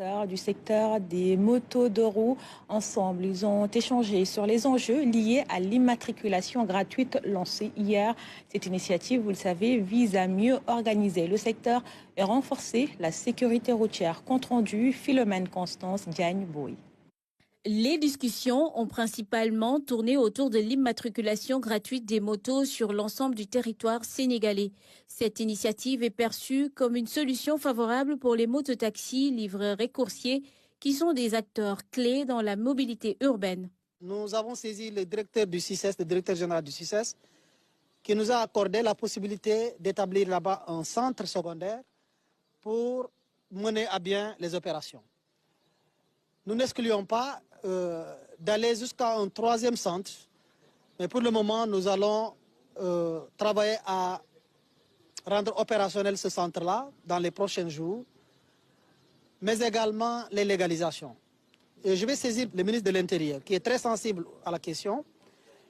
acteurs du secteur des motos de roues. Ensemble, ils ont échangé sur les enjeux liés à l'immatriculation gratuite lancée hier. Cette initiative, vous le savez, vise à mieux organiser le secteur et renforcer la sécurité routière. Compte rendu, Philomène Constance Diagne-Bouy. Les discussions ont principalement tourné autour de l'immatriculation gratuite des motos sur l'ensemble du territoire sénégalais. Cette initiative est perçue comme une solution favorable pour les mototaxis, livreurs et coursiers qui sont des acteurs clés dans la mobilité urbaine. Nous avons saisi le directeur du CICES, le directeur général du CICES, qui nous a accordé la possibilité d'établir là-bas un centre secondaire pour mener à bien les opérations. Nous n'excluons pas d'aller jusqu'à un troisième centre, mais pour le moment, nous allons travailler à rendre opérationnel ce centre-là dans les prochains jours, mais également les légalisations. Et je vais saisir le ministre de l'Intérieur, qui est très sensible à la question,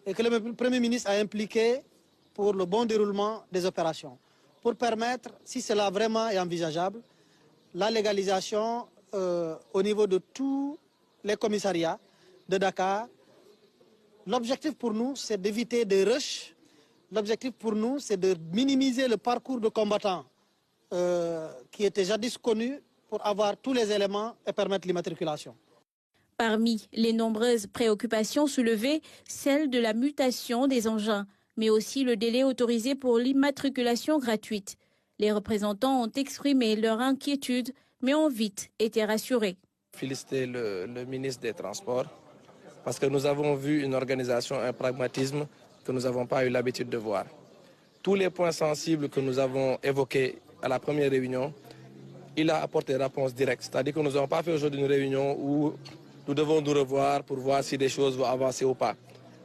et que le Premier ministre a impliqué pour le bon déroulement des opérations, pour permettre, si cela vraiment est envisageable, la légalisation au niveau de tous les commissariats de Dakar. L'objectif pour nous, c'est d'éviter des rushs. L'objectif pour nous, c'est de minimiser le parcours de combattants qui était jadis connu pour avoir tous les éléments et permettre l'immatriculation. Parmi les nombreuses préoccupations soulevées, celle de la mutation des engins, mais aussi le délai autorisé pour l'immatriculation gratuite. Les représentants ont exprimé leur inquiétude, mais ont vite été rassurés. Féliciter le ministre des Transports parce que nous avons vu une organisation, un pragmatisme que nous n'avons pas eu l'habitude de voir. Tous les points sensibles que nous avons évoqués à la première réunion, il a apporté des réponses directes. C'est-à-dire que nous n'avons pas fait aujourd'hui une réunion où nous devons nous revoir pour voir si des choses vont avancer ou pas.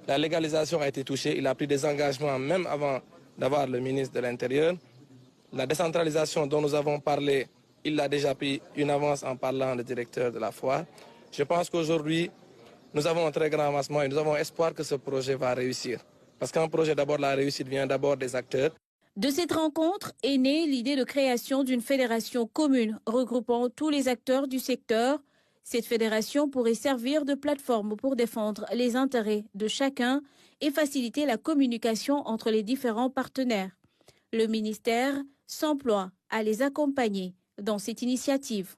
La légalisation a été touchée, il a pris des engagements même avant d'avoir le ministre de l'Intérieur. La décentralisation dont nous avons parlé, il a déjà pris une avance en parlant du directeur de la foire. Je pense qu'aujourd'hui, nous avons un très grand avancement et nous avons espoir que ce projet va réussir. Parce qu'un projet, d'abord, la réussite vient d'abord des acteurs. De cette rencontre est née l'idée de création d'une fédération commune regroupant tous les acteurs du secteur. Cette fédération pourrait servir de plateforme pour défendre les intérêts de chacun et faciliter la communication entre les différents partenaires. Le ministère s'emploie à les accompagner dans cette initiative.